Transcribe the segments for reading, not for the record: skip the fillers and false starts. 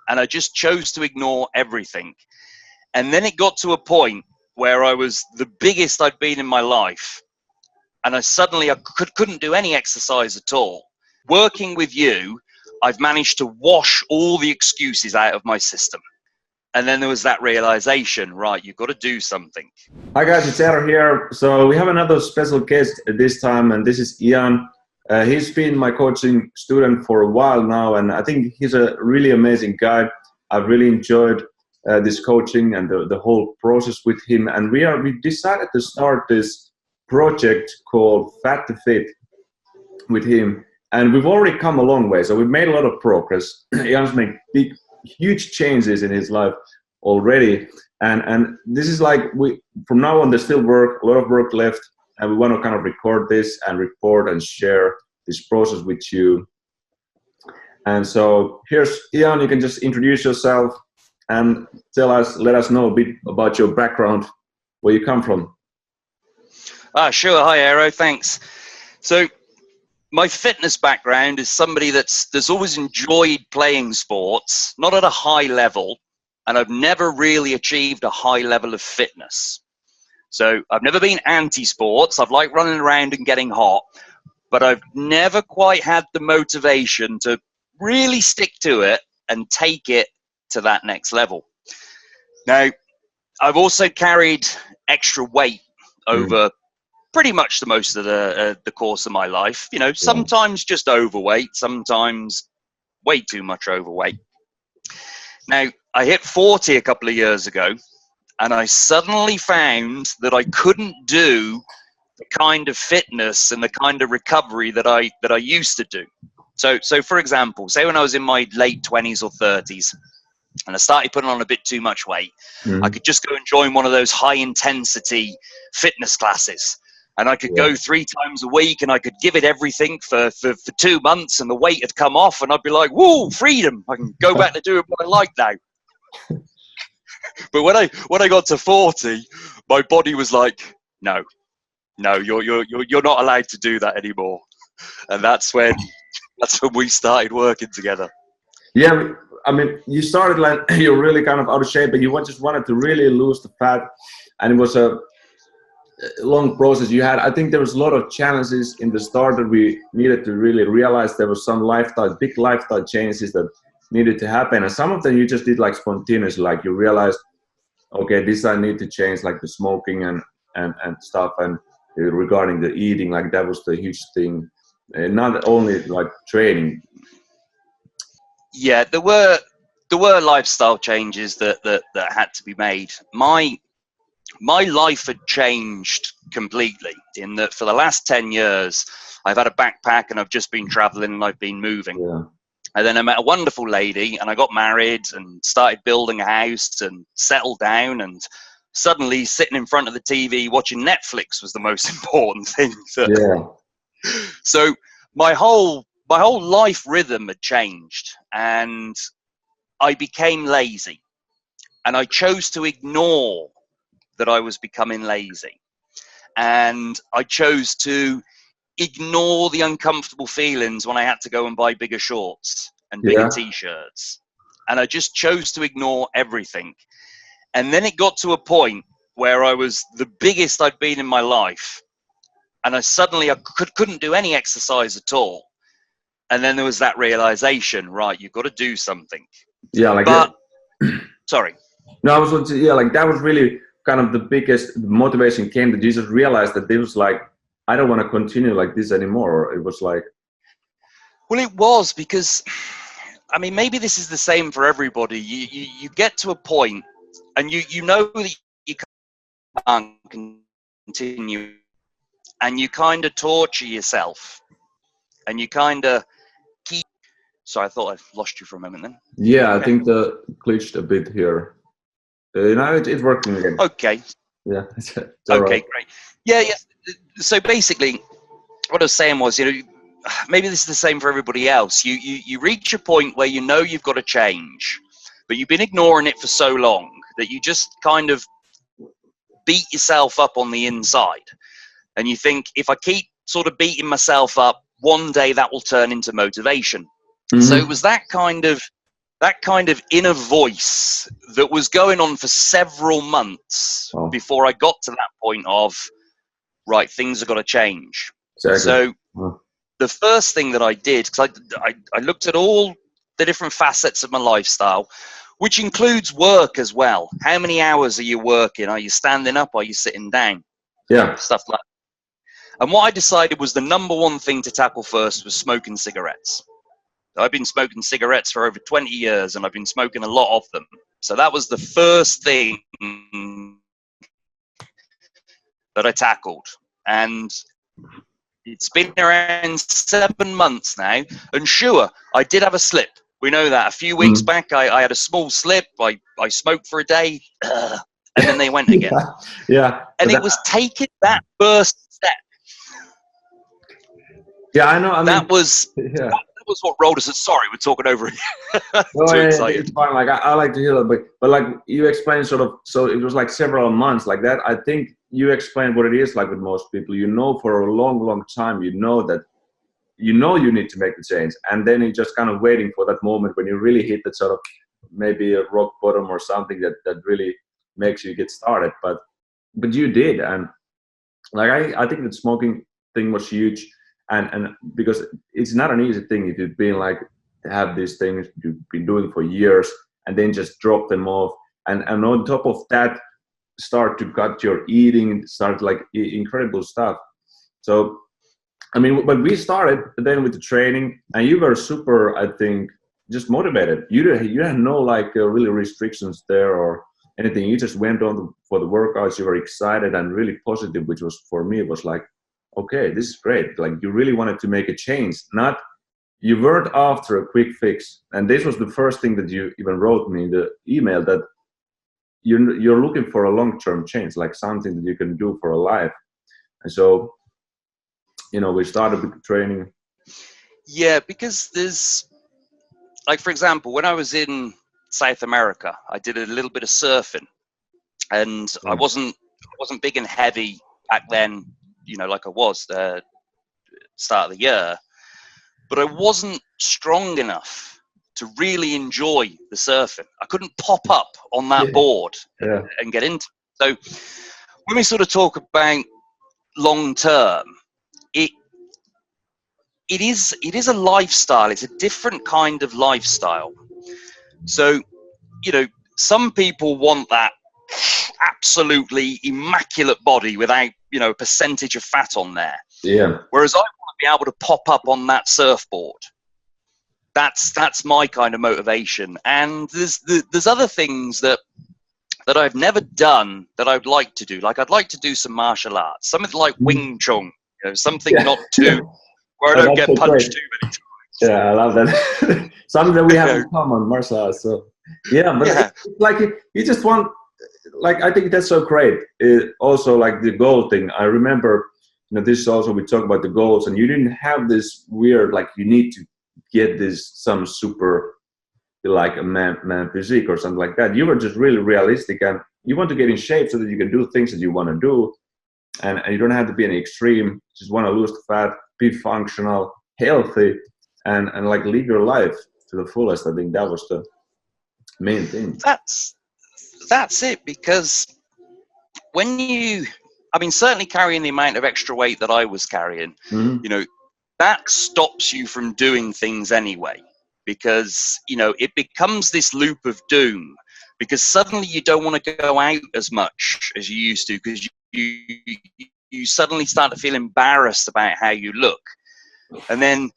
and I just chose to ignore everything. And then it got to a point where I was the biggest I'd been in my life, and I couldn't do any exercise at all. Working with you, I've managed to wash all the excuses out of my system. And then there was that realization, right, you've got to do something. Hi guys, it's Eero here. So we have another special guest this time, and this is Ian. He's been my coaching student for a while now, and I think he's a really amazing guy. I've really enjoyed this coaching and the whole process with him. And we decided to start this project called Fat to Fit with him. And we've already come a long way. So we've made a lot of progress. Ian's made huge changes in his life already. And this is like, from now on, there's still a lot of work left. And we want to kind of record this and report and share this process with you. And so here's Ian. You can just introduce yourself and let us know a bit about your background, where you come from. Sure. Hi, Eero. Thanks. So my fitness background is somebody that's always enjoyed playing sports, not at a high level, and I've never really achieved a high level of fitness. So I've never been anti-sports. I've liked running around and getting hot, but I've never quite had the motivation to really stick to it and take it to that next level. Now, I've also carried extra weight over pretty much the most of the course of my life. You know, sometimes just overweight, sometimes way too much overweight. Now, I hit 40 a couple of years ago, and I suddenly found that I couldn't do the kind of fitness and the kind of recovery that I used to do. So for example, say when I was in my late 20s or 30s, and I started putting on a bit too much weight, I could just go and join one of those high intensity fitness classes. And I could go 3 times a week, and I could give it everything for 2 months, and the weight had come off, and I'd be like, woo, freedom. I can go back to doing what I like now. But when I got to 40, my body was like, no, you're not allowed to do that anymore. And that's when we started working together. Yeah, I mean, you started like you're really kind of out of shape, but you just wanted to really lose the fat, and it was a long process. I think there was a lot of challenges in the start that we needed to really realize. There was some big lifestyle changes that needed to happen, and some of them you just did like spontaneously. Like you realized, okay, this I need to change, like the smoking and stuff, and regarding the eating, like that was the huge thing, and not only like training. Yeah, there were lifestyle changes that had to be made. My life had changed completely in that for the last 10 years, I've had a backpack and I've just been traveling and I've been moving. Yeah. And then I met a wonderful lady and I got married and started building a house and settled down, and suddenly sitting in front of the TV watching Netflix was the most important thing. So my whole life rhythm had changed, and I became lazy, and I chose to ignore that I was becoming lazy, and I chose to ignore the uncomfortable feelings when I had to go and buy bigger shorts and bigger t-shirts, and I just chose to ignore everything. And then it got to a point where I was the biggest I'd been in my life, and I couldn't do any exercise at all. And then there was that realization, right, you've got to do something. Yeah, like sorry. No, I was like that was really kind of the biggest motivation came that you just realized that it was like, I don't want to continue like this anymore. It was like, well, it was because, I mean, maybe this is the same for everybody. You get to a point and you know that you can't continue, and you kind of torture yourself, and you kind of keep. So I thought I lost you for a moment then. Yeah, I think the glitched a bit here. Now it's working again. Okay. Yeah. Okay, right. great. Yeah. So basically, what I was saying was, maybe this is the same for everybody else. You reach a point where you know you've got to change, but you've been ignoring it for so long that you just kind of beat yourself up on the inside. And you think, if I keep sort of beating myself up, one day that will turn into motivation. So it was that kind of that kind of inner voice that was going on for several months before I got to that point of, right, things have got to change. Exactly. So the first thing that I did, because I looked at all the different facets of my lifestyle, which includes work as well. How many hours are you working? Are you standing up? Are you sitting down? Yeah. Stuff like that. And what I decided was the number one thing to tackle first was smoking cigarettes. I've been smoking cigarettes for over 20 years, and I've been smoking a lot of them. So that was the first thing that I tackled. And it's been around 7 months now. And sure, I did have a slip. We know that. A few weeks back, I had a small slip. I smoked for a day, and then they went again. Yeah. And it was taking that first step. Yeah, I know. I mean, that was what rolled us. Sorry, we're talking over here. Too excited. It's fine. Like I like to hear that, but like you explained, sort of. So it was like several months like that. I think you explained what it is like with most people. You know, for a long, long time, you know that you need to make the change, and then you're just kind of waiting for that moment when you really hit that sort of maybe a rock bottom or something that really makes you get started. But you did, and like I think that smoking thing was huge. And because it's not an easy thing if you've been like have these things you've been doing for years and then just drop them off and on top of that start to cut your eating, start like incredible stuff. So I mean, but we started then with the training and you were super, I think, just motivated. You had no like really restrictions there or anything. You just went on for the workouts. You were excited and really positive, which was for me, it was like, okay, this is great. Like you really wanted to make a change, not you weren't after a quick fix. And this was the first thing that you even wrote me in the email, that you're looking for a long-term change, like something that you can do for a life. And so, you know, we started with the training. Yeah, because there's, like, for example, when I was in South America, I did a little bit of surfing, and I wasn't big and heavy back then, you know, like I was the start of the year, but I wasn't strong enough to really enjoy the surfing. I couldn't pop up on that board and get into it. So when we sort of talk about long term, it is a lifestyle. It's a different kind of lifestyle. So, you know, some people want that absolutely immaculate body without, you know, a percentage of fat on there. Yeah. Whereas I want to be able to pop up on that surfboard. That's my kind of motivation. And there's other things that I've never done that I'd like to do. Like I'd like to do some martial arts, something like Wing Chun, you know, something not too where I don't get punched too many times. Yeah, I love that. Something that we have in common, martial arts. So yeah, but it's like you just want, like, I think that's so great. Also, like the goal thing. I remember, you know, this is also, we talk about the goals, and you didn't have this weird, like, you need to get this some super, like a man physique or something like that. You were just really realistic, and you want to get in shape so that you can do things that you want to do, and you don't have to be any extreme. Just want to lose the fat, be functional, healthy, and like live your life to the fullest. I think that was the main thing. That's it, because when I mean, certainly carrying the amount of extra weight that I was carrying, you know, that stops you from doing things anyway, because, you know, it becomes this loop of doom, because suddenly you don't want to go out as much as you used to, because you suddenly start to feel embarrassed about how you look. And then,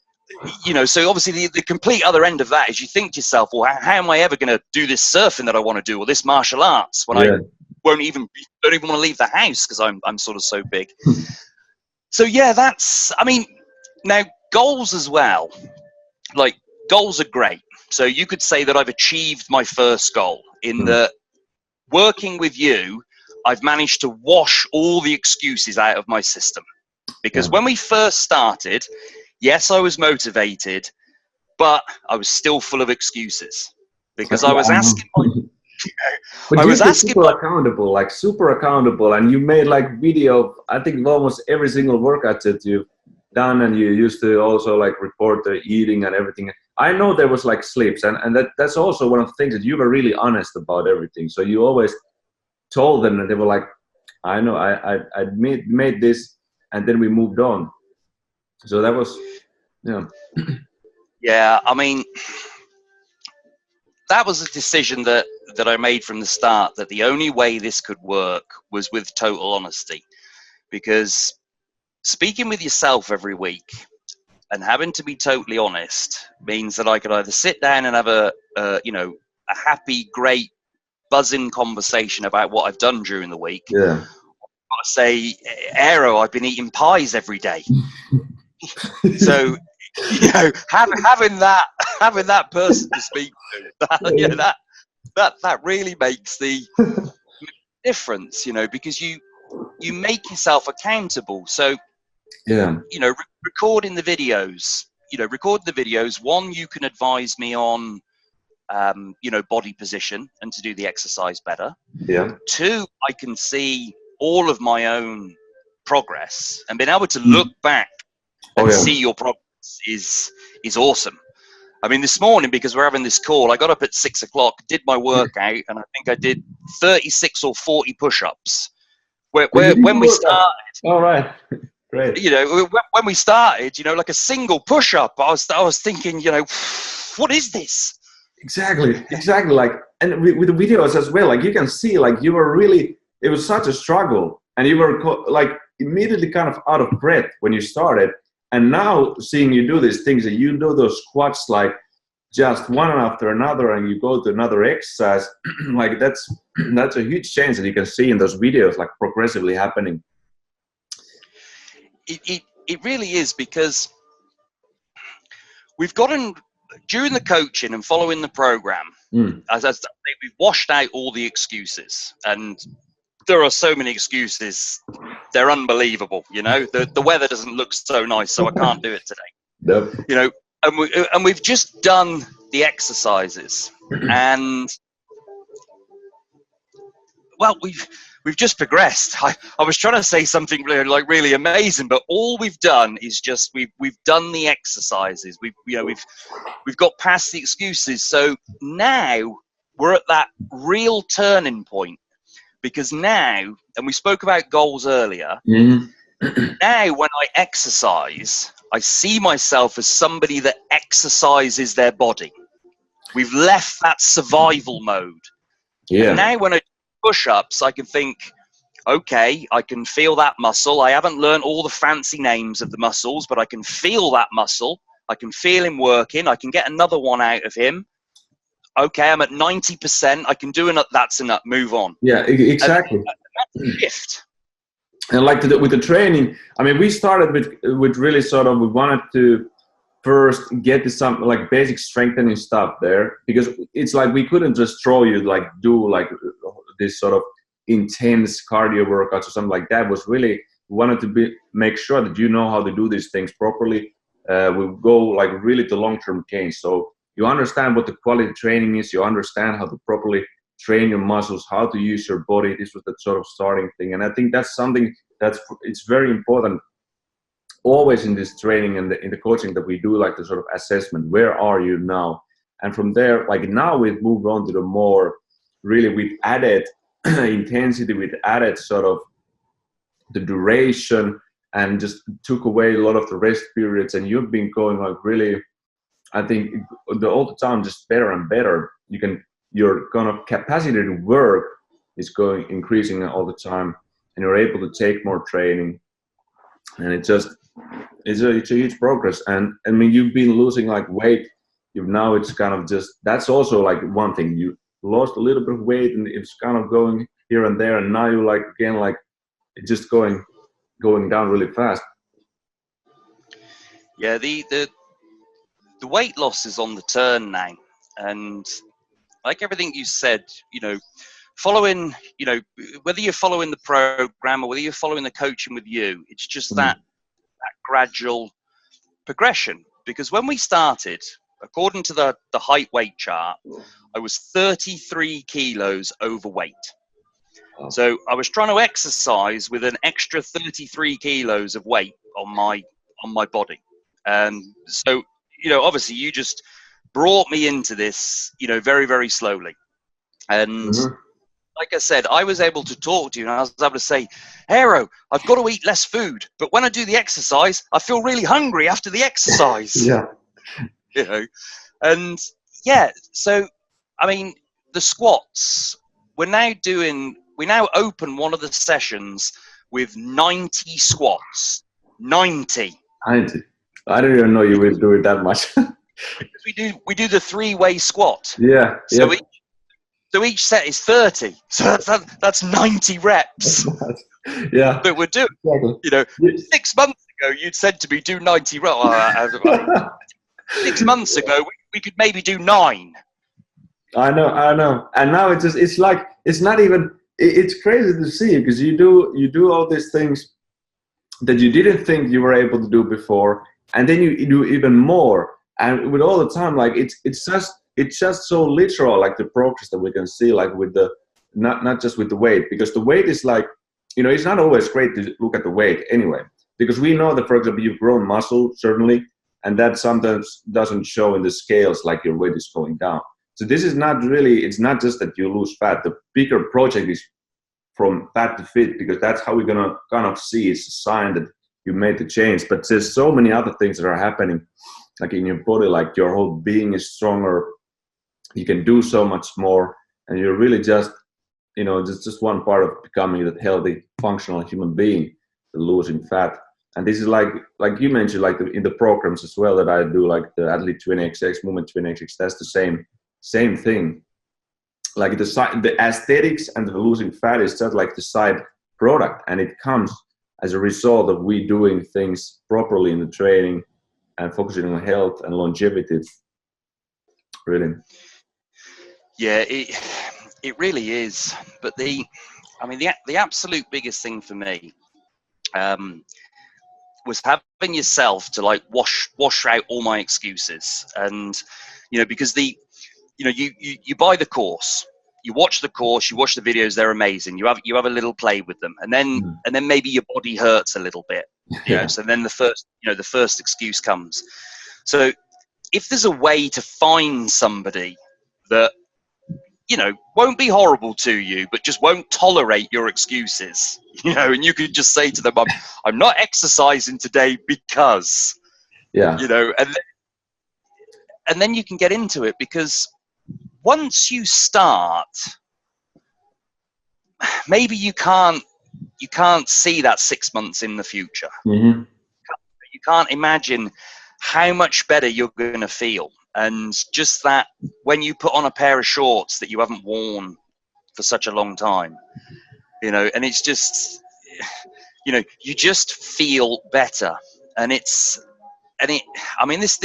you know, so obviously the complete other end of that is you think to yourself, well, how am I ever going to do this surfing that I want to do, or this martial arts, when I don't even want to leave the house because I'm sort of so big. So yeah, I mean, now goals as well, like goals are great. So you could say that I've achieved my first goal in that working with you, I've managed to wash all the excuses out of my system, because when we first started, yes, I was motivated, but I was still full of excuses, because I was asking but you were super accountable, and you made like video, I think almost every single workout that you've done, and you used to also like report the eating and everything. I know there was like slips, and that's also one of the things that you were really honest about everything. So you always told them, and they were like, I know, I made this, and then we moved on. So that was, Yeah, I mean, that was a decision that I made from the start, that the only way this could work was with total honesty. Because speaking with yourself every week and having to be totally honest means that I could either sit down and have a happy, great, buzzing conversation about what I've done during the week. Yeah. Or say, Eero, I've been eating pies every day. So, having that person to speak to, that really makes the difference, because you make yourself accountable. So, recording the videos, one, you can advise me on, body position and to do the exercise better. Yeah. Two, I can see all of my own progress, and being able to look back and see your progress is awesome. I mean, this morning, because we're having this call, I got up at 6 o'clock, did my workout, and I think I did 36 or 40 push-ups. When we started, all right, great. When we started, like a single push-up, I was thinking, what is this? Exactly. Like, and with the videos as well, like you can see, like you were really, it was such a struggle, and you were like immediately kind of out of breath when you started. And now seeing you do these things, that you do those squats like just one after another, and you go to another exercise, like that's a huge change that you can see in those videos, like progressively happening. It really is, because we've gotten, during the coaching and following the program, as I say, we've washed out all the excuses, and there are so many excuses. They're unbelievable. The weather doesn't look so nice, so I can't do it today. Nope. And we've just done the exercises, and well, we've just progressed. I was trying to say something really amazing, but all we've done is just we've done the exercises. We've got past the excuses. So now we're at that real turning point. Because now, and we spoke about goals earlier, now when I exercise, I see myself as somebody that exercises their body. We've left that survival mode. Yeah. And now when I do push-ups, I can think, okay, I can feel that muscle. I haven't learned all the fancy names of the muscles, but I can feel that muscle. I can feel him working. I can get another one out of him. Okay, I'm at 90%. I can do that's enough. Move on. Yeah, exactly. And that's a shift. And like with the training, I mean, we started with really sort of, we wanted to first get some like basic strengthening stuff there, because it's like we couldn't just throw you like do like this sort of intense cardio workouts or something like that. Was really, we wanted to make sure that you know how to do these things properly. We go like really to long-term gains. So you understand what the quality training is, you understand how to properly train your muscles, how to use your body. This was the sort of starting thing. And I think that's something it's very important always in this training and in the coaching that we do, like the sort of assessment, where are you now? And from there, like now we've moved on to the more, really we've added intensity, we've added sort of the duration, and just took away a lot of the rest periods. And you've been going like really, I think all the time just better and better. Your kind of capacity to work is increasing all the time, and you're able to take more training, and it's a huge progress. And I mean, you've been losing like weight. Now it's kind of just, that's also like one thing. You lost a little bit of weight, and it's kind of going here and there, and now you're like again like it's just going down really fast. Yeah, the weight loss is on the turn now, and like everything you said, following, whether you're following the program or whether you're following the coaching with you, it's just that gradual progression. Because when we started, according to the height weight chart, I was 33 kilos overweight. Oh. So I was trying to exercise with an extra 33 kilos of weight on my body. And so, obviously you just brought me into this, very, very slowly. And like I said, I was able to talk to you, and I was able to say, Eero, I've got to eat less food, but when I do the exercise, I feel really hungry after the exercise. Yeah. And yeah, so I mean, the squats, we now open one of the sessions with 90 squats. 90. 90. I didn't even know you would do it that much. Because we do the 3-way squat. Yeah. So each set is 30. So that's 90 reps. Yeah. That we're doing. Exactly. 6 months ago, you'd said to me, do 90 reps. 6 months ago, we could maybe do 9. I know. And now it's like, it's not even, it's crazy to see, because you do all these things that you didn't think you were able to do before, and then you do even more. And with all the time, like it's just so literal, like the progress that we can see, like with the not just with the weight, because the weight is like, it's not always great to look at the weight anyway, because we know that, for example, you've grown muscle, certainly, and that sometimes doesn't show in the scales, like your weight is going down. So this is not really, it's not just that you lose fat. The bigger project is from fat to fit, because that's how we're gonna kind of see it's a sign that you made the change. But there's so many other things that are happening, like in your body, like your whole being is stronger, you can do so much more, and you're really just, just one part of becoming that healthy, functional human being, losing fat. And this is like you mentioned, like in the programs as well that I do, like the Athlete 20XX, Movement 20XX, that's the same thing. Like the aesthetics and the losing fat is just like the side product, and it comes as a result of we doing things properly in the training and focusing on health and longevity. Really. Yeah, it really is. But the absolute biggest thing for me was having yourself to like wash out all my excuses. And because you buy the course, you watch the course, you watch the videos, they're amazing, you have a little play with them, and then maybe your body hurts a little bit, so then the first excuse comes. So if there's a way to find somebody that won't be horrible to you, but just won't tolerate your excuses, and you could just say to them, I'm not exercising today because, and then you can get into it, because once you start, maybe you can't see that 6 months in the future. Mm-hmm. You can't imagine how much better you're going to feel. And just that, when you put on a pair of shorts that you haven't worn for such a long time, and it's just, you just feel better. And this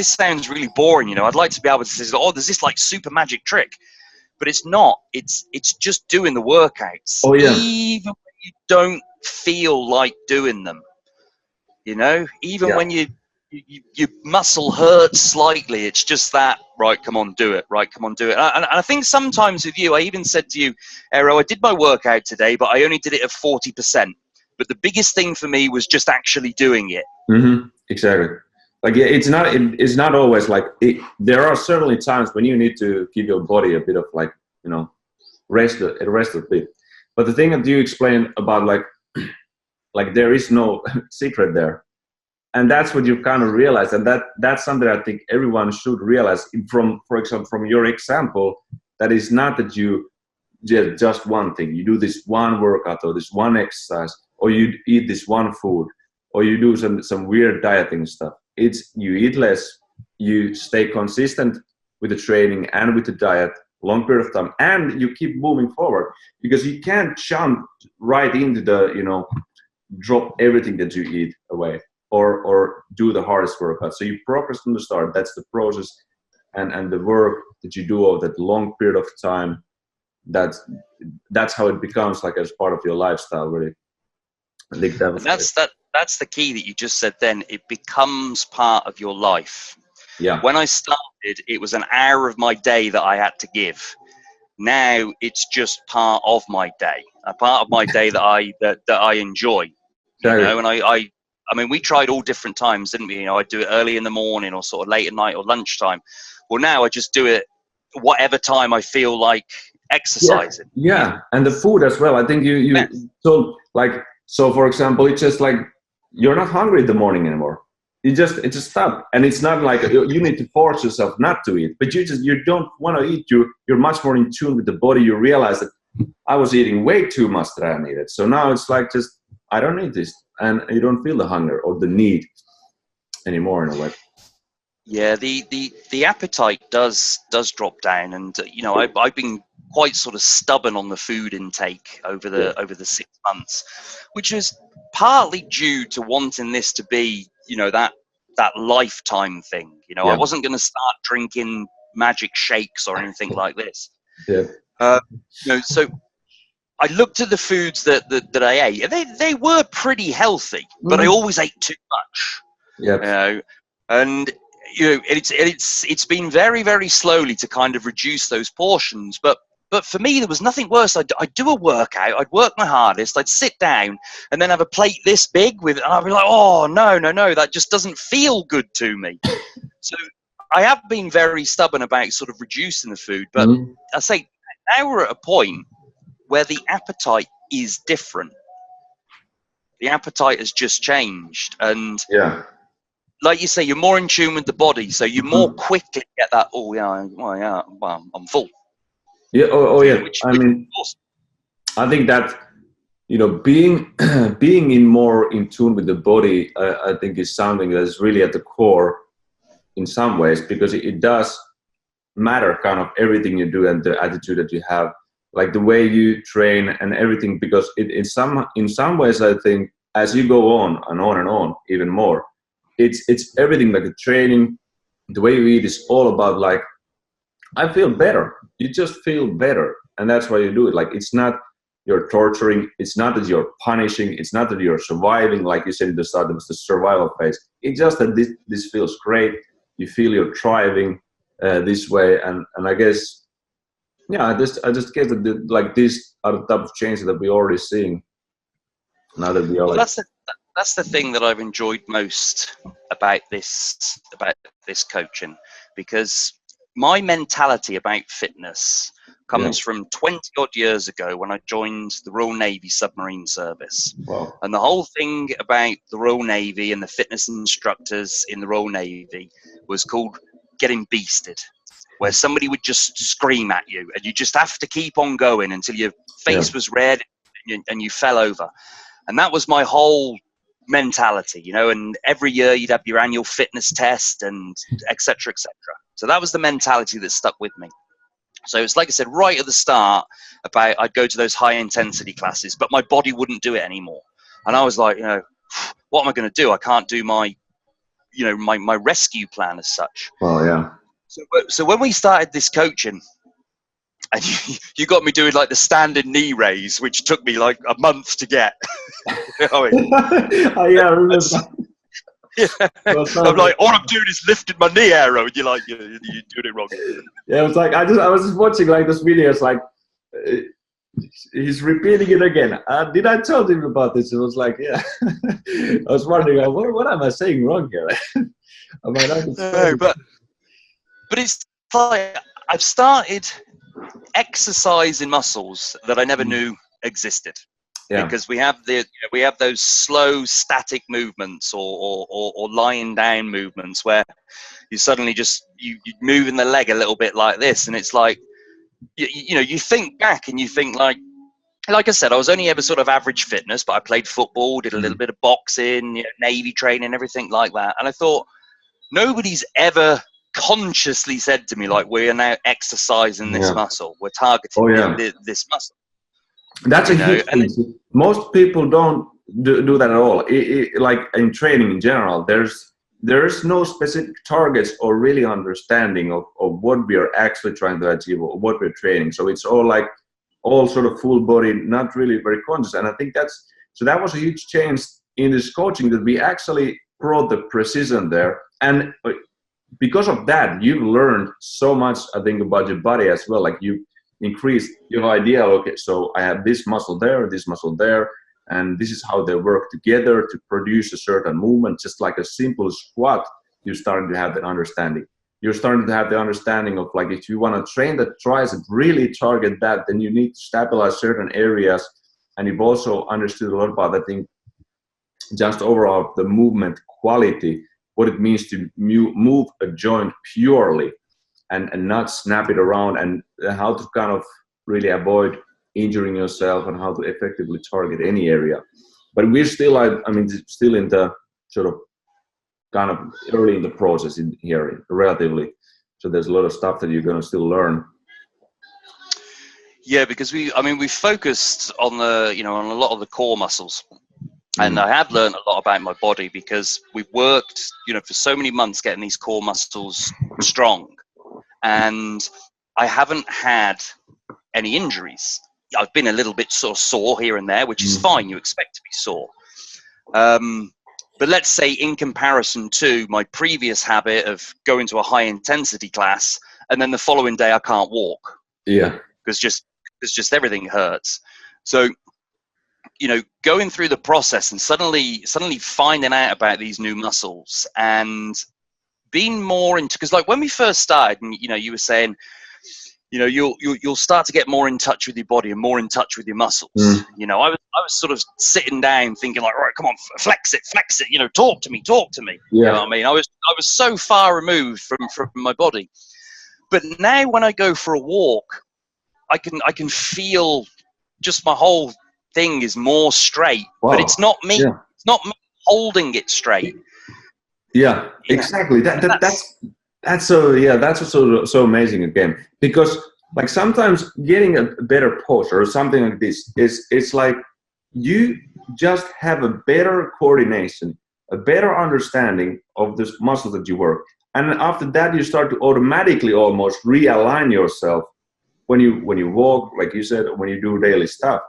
sounds really boring, I'd like to be able to say, there's this like super magic trick, but it's not. It's just doing the workouts. Oh, yeah. Even when you don't feel like doing them, even when your muscle hurts slightly, it's just that, right, come on, do it. And I think sometimes with you, I even said to you, Eero, I did my workout today, but I only did it at 40%. But the biggest thing for me was just actually doing it. Mm-hmm. Exactly. Like, it's not always like there are certainly times when you need to give your body a bit of like, rest a bit. But the thing that you explained about like there is no secret there. And that's what you kind of realize. And that's something I think everyone should realize for example, from your example, that is not that you just one thing. You do this one workout or this one exercise, or you eat this one food, or you do some weird dieting stuff. It's you eat less, you stay consistent with the training and with the diet, long period of time, and you keep moving forward, because you can't jump right into the, drop everything that you eat away or do the hardest workout. So you progress from the start. That's the process and the work that you do over that long period of time. That's how it becomes like as part of your lifestyle, really. I think that's the key that you just said then. It becomes part of your life. Yeah. When I started, it was an hour of my day that I had to give. Now it's just part of my day, a part of my day that I enjoy. And we tried all different times, didn't we? I'd do it early in the morning or sort of late at night or lunchtime. Well, now I just do it whatever time I feel like exercising. Yeah, and the food as well. I think you so like, so for example, it's just like you're not hungry in the morning anymore. It just stop, and it's not like you need to force yourself not to eat, but you don't want to eat. You're much more in tune with the body. You realize that I was eating way too much that I needed. So now it's like just I don't need this, and you don't feel the hunger or the need anymore in a way. Yeah, the appetite does drop down, and you know, I've been quite sort of stubborn on the food intake over the 6 months, which is partly due to wanting this to be, you know, that lifetime thing. You know, I wasn't going to start drinking magic shakes or anything like this. Yeah. You know, so I looked at the foods that I ate, and they were pretty healthy, but I always ate too much. Yeah. You know, and you know, it's been very, very slowly to kind of reduce those portions. But for me, there was nothing worse. I'd do a workout, I'd work my hardest, I'd sit down and then have a plate this big and I'd be like, oh, no, that just doesn't feel good to me. So I have been very stubborn about sort of reducing the food. But I say now we're at a point where the appetite is different. The appetite has just changed. And like you say, you're more in tune with the body, so you more quickly get that. Oh yeah, well, I'm full. Yeah. I mean, awesome. I think that, you know, being in more in tune with the body, I think is something that is really at the core in some ways, because it does matter kind of everything you do and the attitude that you have, like the way you train and everything. Because in some ways, I think as you go on and on and on, even more. It's everything, like the training, the way you eat is all about like, I feel better. You just feel better. And that's why you do it. Like, it's not you're torturing. It's not that you're punishing. It's not that you're surviving. Like you said at the start, it was the survival phase. It's just that this feels great. You feel you're thriving this way. And I guess, yeah, I just guess that like these are the type of changes that we're already seeing. Now that we are that's the thing that I've enjoyed most about this coaching, because my mentality about fitness comes from 20 odd years ago when I joined the Royal Navy Submarine Service. Wow. And the whole thing about the Royal Navy and the fitness instructors in the Royal Navy was called getting beasted, where somebody would just scream at you and you just have to keep on going until your face was red and you fell over. And that was my whole mentality, you know, and every year you'd have your annual fitness test and et cetera, et cetera. So that was the mentality that stuck with me. So it's like I said, right at the start, about I'd go to those high intensity classes, but my body wouldn't do it anymore. And I was like, you know, what am I going to do? I can't do my rescue plan as such. Oh, yeah. So when we started this coaching, and you got me doing like the standing knee raise, which took me like a month to get. Oh yeah, I remember that. Yeah. I'm like, all I'm doing is lifting my knee, Eero, and you're like, you're doing it wrong. Yeah, it was like I was just watching like this video. It's like he's repeating it again. Did I tell him about this? It was like, yeah. I was wondering, what am I saying wrong here? No, but it's like I've started exercising muscles that I never knew existed. Yeah. Because we have those slow static movements or lying down movements where you suddenly just you moving the leg a little bit like this, and it's like you know, you think back and you think like I said, I was only ever sort of average fitness, but I played football, did a little bit of boxing, you know, Navy training, everything like that. And I thought, nobody's ever consciously said to me, like, we're now exercising this muscle. We're targeting this muscle. That's a huge thing. Most people don't do that at all. Like in training in general, there's no specific targets or really understanding of what we are actually trying to achieve or what we're training. So it's all sort of full body, not really very conscious. And I think that was a huge change in this coaching, that we actually brought the precision there. And because of that, you've learned so much, I think, about your body as well. Like you increased your idea, okay, so I have this muscle there, and this is how they work together to produce a certain movement. Just like a simple squat, you're starting to have that understanding. you're starting to have the understanding of like, if you want to train the tricep, really target that, then you need to stabilize certain areas. And you've also understood a lot about, I think, just overall the movement quality, what it means to move a joint purely and not snap it around, and how to kind of really avoid injuring yourself and how to effectively target any area. But we're still, still in the sort of kind of early in the process in here, relatively. So there's a lot of stuff that you're going to still learn. Yeah, because we focused on on a lot of the core muscles. And I have learned a lot about my body because we've worked, for so many months getting these core muscles strong. And I haven't had any injuries. I've been a little bit sort of sore here and there, which is fine. You expect to be sore. But let's say in comparison to my previous habit of going to a high intensity class and then the following day I can't walk. Yeah. Because just everything hurts. So, going through the process and suddenly finding out about these new muscles and being more into, because like when we first started, and you were saying, you'll start to get more in touch with your body and more in touch with your muscles. I was sort of sitting down thinking like, right, come on, flex it, talk to me. Yeah. You know what I mean? I was so far removed from my body. But now when I go for a walk, I can feel just my whole thing is more straight. Wow. But it's not me. Yeah. It's not me holding it straight. Yeah, exactly. That's so amazing again, because like sometimes getting a better posture or something like this it's like you just have a better coordination, a better understanding of this muscle that you work, and after that you start to automatically almost realign yourself when you walk, like you said, when you do daily stuff.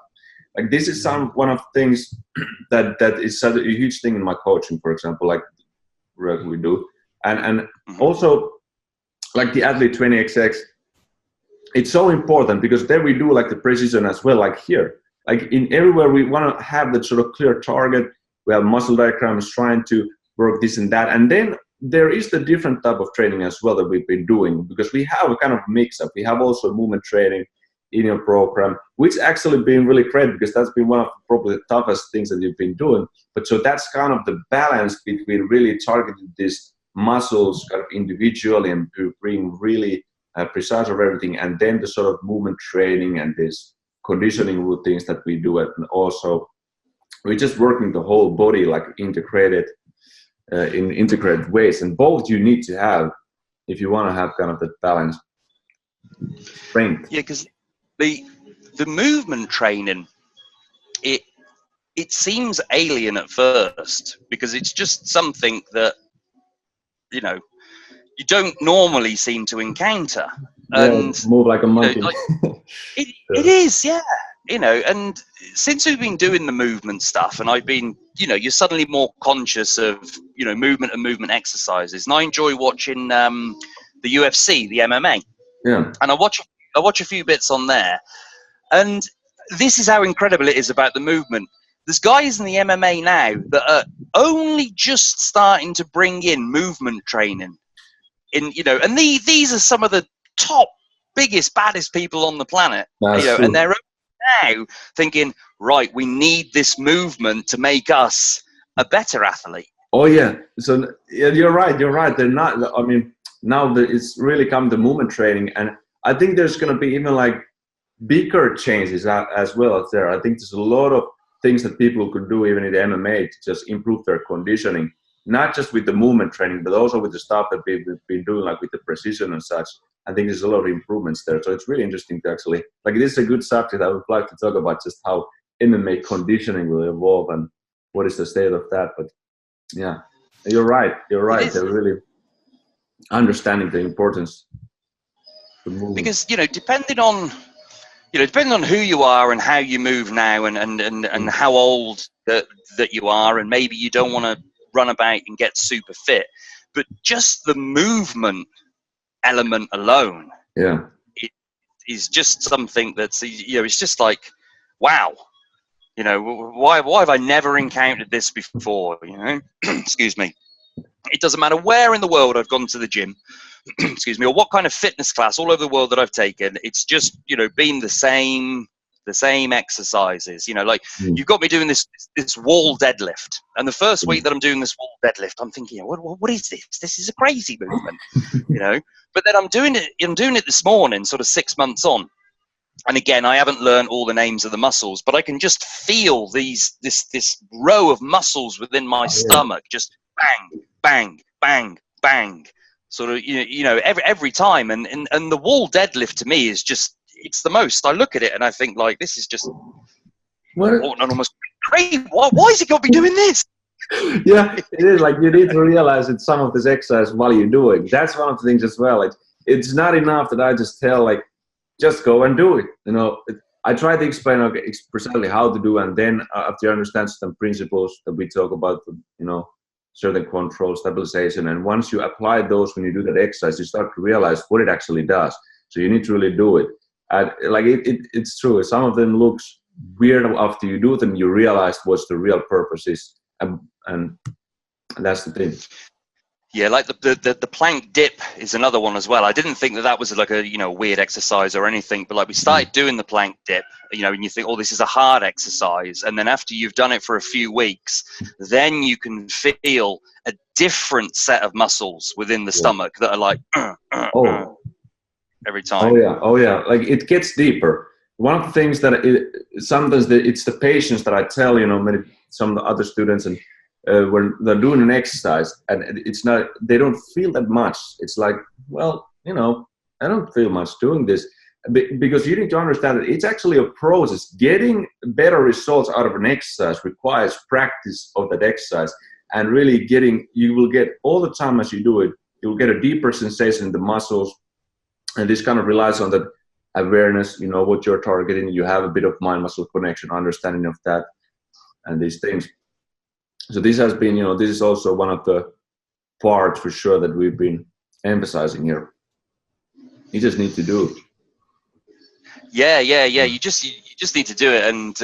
Like this is one of the things that is such a huge thing in my coaching, for example, like we do, and also like the athlete 20xx, it's so important because there we do like the precision as well. Like here, like in everywhere we want to have that sort of clear target. We have muscle diagrams trying to work this and that, and then there is the different type of training as well that we've been doing, because we have a kind of mix up. We have also movement training in your program, which actually been really great because that's been one of probably the toughest things that you've been doing. But so that's kind of the balance between really targeting these muscles kind of individually and being really precise of everything, and then the sort of movement training and this conditioning routines that we do, and also we're just working the whole body like integrated in integrated ways, and both you need to have if you want to have kind of that balance strength. Yeah, because the movement training, it seems alien at first because it's just something that you don't normally seem to encounter. And move like a monkey. It is, yeah. And since we've been doing the movement stuff, and I've been, you're suddenly more conscious of, movement and movement exercises. And I enjoy watching the UFC, the MMA. Yeah. And I watch a few bits on there. And this is how incredible it is about the movement. There's guys in the MMA now that are only just starting to bring in movement training. And these are some of the top, biggest, baddest people on the planet. And they're now thinking, right, we need this movement to make us a better athlete. Oh yeah, so yeah, you're right. They're not. I mean, now it's really come to movement training, and I think there's going to be even like bigger changes as well out there. I think there's a lot of things that people could do even in the MMA to just improve their conditioning, not just with the movement training, but also with the stuff that we've been doing, like with the precision and such. I think there's a lot of improvements there. So it's really interesting to actually, like, this is a good subject. I would like to talk about just how MMA conditioning will evolve and what is the state of that. But yeah, you're right. They're really understanding the importance of movement. Because, depending on who you are and how you move now and how old that you are, and maybe you don't want to run about and get super fit, but just the movement element alone, it is just something that's, it's just like, wow, why have I never encountered this before? Excuse me. It doesn't matter where in the world I've gone to the gym, excuse me, or what kind of fitness class all over the world that I've taken, it's just, you know, been the same exercises. You know, like you've got me doing this wall deadlift, and the first week that I'm doing this wall deadlift, I'm thinking, what is this? This is a crazy movement, you know. But then I'm doing it this morning, sort of 6 months on. And again, I haven't learned all the names of the muscles, but I can just feel this row of muscles within my stomach, just bang, bang, bang, bang, sort of, you know, every time. And the wall deadlift to me is just, it's the most. I look at it and I think, like, this is just almost crazy. Why is he got to be doing this? Yeah, it is. Like, you need to realize that some of this exercise while you're doing. That's one of the things as well. Like, it's not enough that I just tell, like, just go and do it. You know, I try to explain precisely how to do, and then after you understand some principles that we talk about, you know, certain control, stabilization, and once you apply those when you do that exercise, you start to realize what it actually does. So you need to really do it. And like it's true. Some of them looks weird after you do them. You realize what's the real purpose is, and that's the thing. Yeah, like the plank dip is another one as well. I didn't think that was like a, you know, weird exercise or anything, but like we started doing the plank dip, you know, and you think, oh, this is a hard exercise, and then after you've done it for a few weeks, then you can feel a different set of muscles within the stomach that are like every time. Oh yeah, like it gets deeper. One of the things that sometimes it's the patience that I tell, you know, some of the other students, and when they're doing an exercise and it's not, they don't feel that much. It's like, well, you know, I don't feel much doing this, because you need to understand that it's actually a process. Getting better results out of an exercise requires practice of that exercise, and really you will get all the time as you do it, you'll get a deeper sensation in the muscles, and this kind of relies on that awareness, you know, what you're targeting. You have a bit of mind-muscle connection, understanding of that, and these things. So this has been, you know, this is also one of the parts for sure that we've been emphasizing here. You just need to do it. Yeah. You just need to do it, and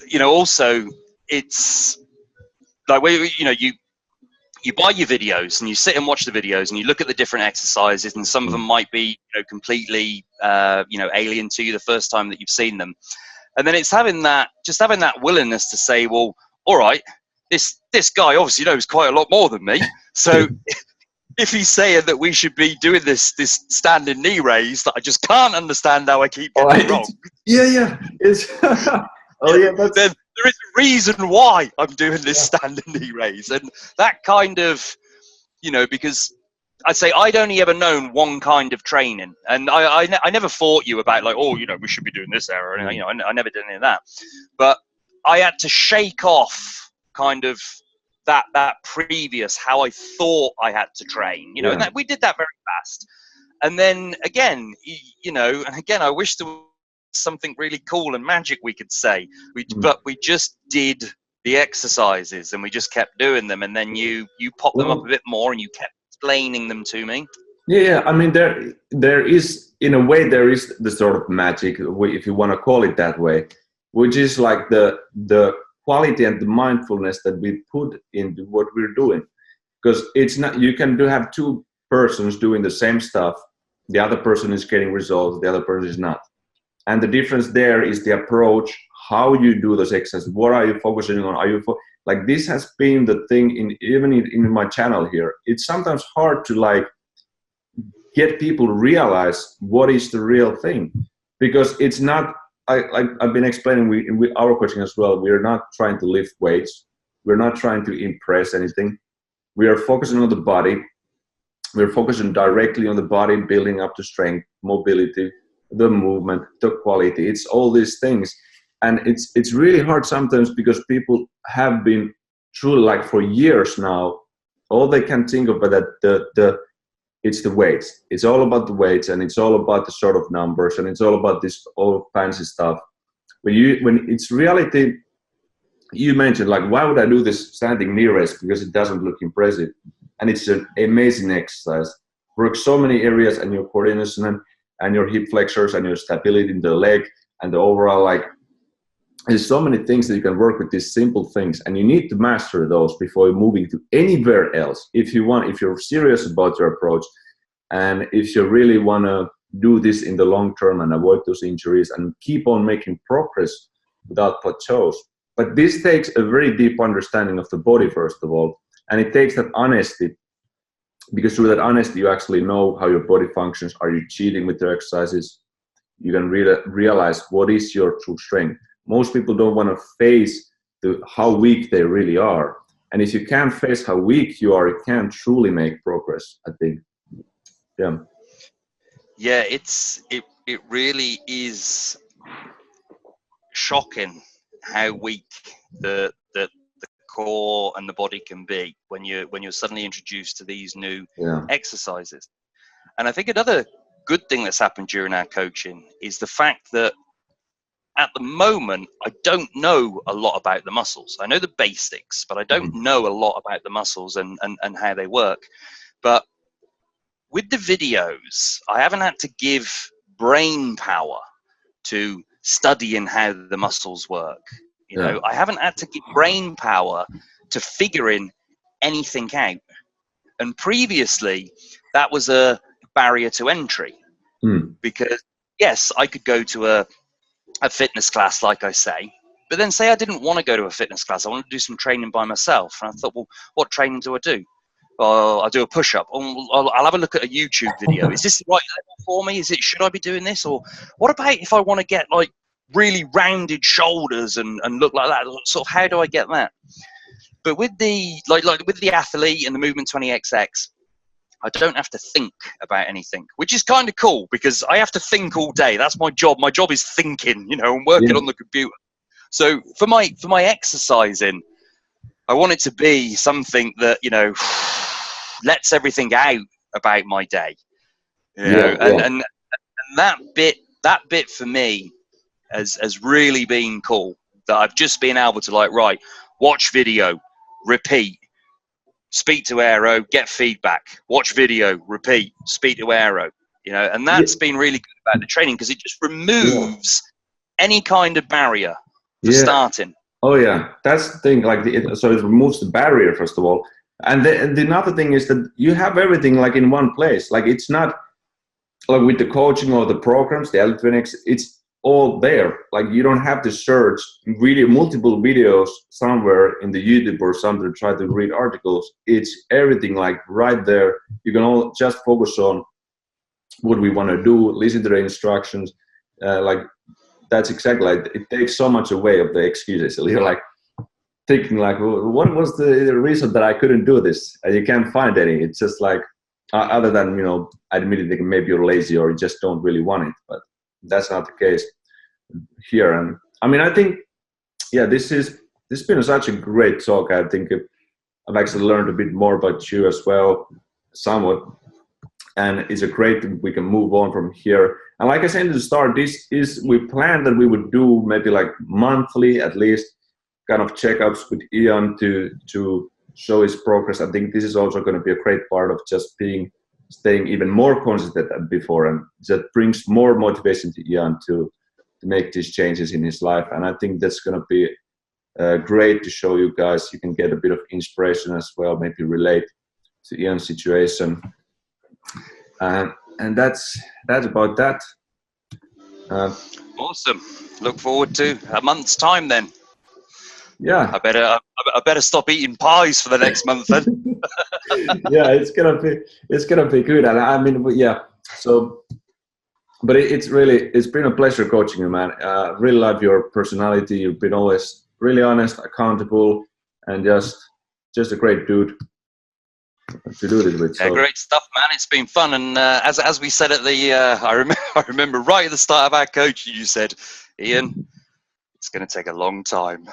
you know, also it's like you know, you buy your videos and you sit and watch the videos and you look at the different exercises, and some of them might be, you know, completely you know, alien to you the first time that you've seen them, and then it's having that willingness to say, well, all right, this guy obviously knows quite a lot more than me, so if he's saying that we should be doing this standing knee raise that I just can't understand how I keep getting wrong. Yeah. It's then there is a reason why I'm doing this standing knee raise, and that kind of, you know, because I'd say I'd only ever known one kind of training, and I never fought you about, like, oh, you know, we should be doing this error, and you know, I never did any of that, but I had to shake off kind of that previous how I thought I had to train, you know, and we did that very fast. And then again, you know, and again, I wish there was something really cool and magic we could say. But we just did the exercises and we just kept doing them, and then you popped them up a bit more and you kept explaining them to me. Yeah. I mean, there is, in a way, there is the sort of magic, if you want to call it that way, which is like the quality and the mindfulness that we put into what we're doing. Because it's not, you can have two persons doing the same stuff, the other person is getting results, the other person is not, and the difference there is the approach, how you do those exercises, what are you focusing on, like this has been the thing even in my channel here. It's sometimes hard to like get people to realize what is the real thing, because it's not, I've been explaining with our coaching as well, we're not trying to lift weights, we're not trying to impress anything, we are focusing on the body, we're focusing directly on the body, building up the strength, mobility, the movement, the quality, it's all these things. And it's really hard sometimes, because people have been truly, like for years now, all they can think of that it's the weights. It's all about the weights, and it's all about the sort of numbers, and it's all about this all fancy stuff. When it's reality, you mentioned, like, why would I do this standing knee raise? Because it doesn't look impressive, and it's an amazing exercise. Works so many areas, and your coordination and your hip flexors and your stability in the leg and the overall, like, there's so many things that you can work with, these simple things, and you need to master those before moving to anywhere else. If you're serious about your approach, And if you really want to do this in the long term and avoid those injuries and keep on making progress without plateaus. But this takes a very deep understanding of the body, first of all, and it takes that honesty, because through that honesty you actually know how your body functions. Are you cheating with your exercises? You can realize what is your true strength. Most people don't want to face how weak they really are, and if you can't face how weak you are, you can't truly make progress, I think. Yeah, it really is shocking how weak the core and the body can be when you're suddenly introduced to these new exercises. And I think another good thing that's happened during our coaching is the fact that at the moment I don't know a lot about the muscles. I know the basics, but I don't know a lot about the muscles and how they work. But with the videos, I haven't had to give brain power to studying how the muscles work. You know, I haven't had to give brain power to figuring anything out. And previously, that was a barrier to entry. Because, yes, I could go to a fitness class, like I say, but then say I didn't want to go to a fitness class. I wanted to do some training by myself. And I thought, well, what training do I do? I'll do a push-up. I'll have a look at a YouTube video. Is this the right level for me? Should I be doing this? Or what about if I want to get like really rounded shoulders and look like that? Sort of how do I get that? But with the like with the athlete and the Movement 20XX, I don't have to think about anything, which is kind of cool because I have to think all day. That's my job. My job is thinking, you know, and working on the computer. So for my exercising, I want it to be something that, you know, lets everything out about my day, you know, and that bit for me has really been cool, that I've just been able to like, right, watch video, repeat, speak to Eero, get feedback, watch video, repeat, speak to Eero, you know, and that's been really good about the training because it just removes any kind of barrier for starting. Oh yeah, that's the thing. Like, so it removes the barrier, first of all, and the another thing is that you have everything like in one place. Like, it's not like with the coaching or the programs, the L20X, it's all there. Like, you don't have to search really multiple videos somewhere in the YouTube or something to try to read articles. It's everything like right there. You can all just focus on what we want to do, listen to the instructions, like. That's exactly like, it takes so much away of the excuses. So you're like thinking like, well, what was the reason that I couldn't do this? And you can't find any. It's just like, other than, you know, admitting maybe you're lazy or you just don't really want it. But that's not the case here. And I mean, I think, this has been such a great talk. I think I've actually learned a bit more about you as well, somewhat. And it's a great thing. We can move on from here. And like I said at the start, we planned that we would do maybe like monthly, at least, kind of checkups with Ian to show his progress. I think this is also going to be a great part of just staying even more consistent than before, and that brings more motivation to Ian to make these changes in his life. And I think that's going to be great to show you guys. You can get a bit of inspiration as well, maybe relate to Ian's situation. And that's about that. Awesome. Look forward to a month's time then. Yeah. I better stop eating pies for the next month then. Yeah, it's gonna be good. And I mean, So, but it's been a pleasure coaching you, man. Really love your personality. You've been always really honest, accountable, and just a great dude to do this with. Yeah, so. Great stuff, man. It's been fun, and as we said at the, I remember right at the start of our coaching, you said, Ian, it's going to take a long time.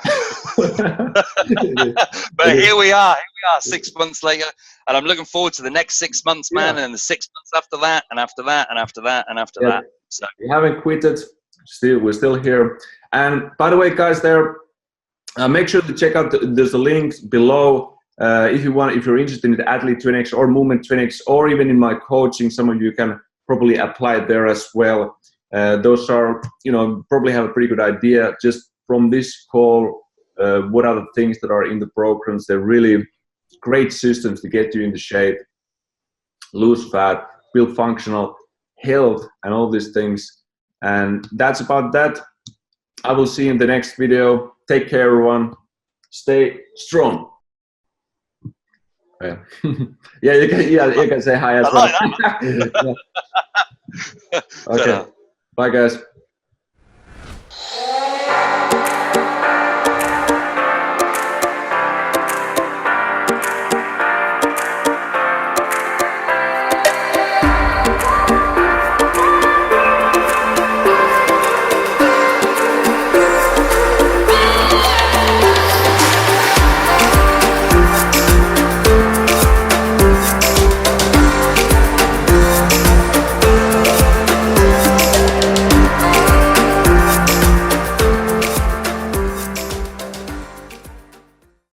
But here we are 6 months later, and I'm looking forward to the next 6 months, man, and the 6 months after that, and after that, and after that, and after that. So we haven't quitted. We're still here. And by the way, guys, make sure to check out. There's a link below. If you're interested in the Athlete 20X or Movement 20X, or even in my coaching, some of you can probably apply there as well. Those are, probably have a pretty good idea just from this call, what are the things that are in the programs. They're really great systems to get you into shape, lose fat, build functional health and all these things. And that's about that. I will see you in the next video. Take care, everyone. Stay strong. Yeah, you can say hi as well. I like that. Okay. Bye, guys.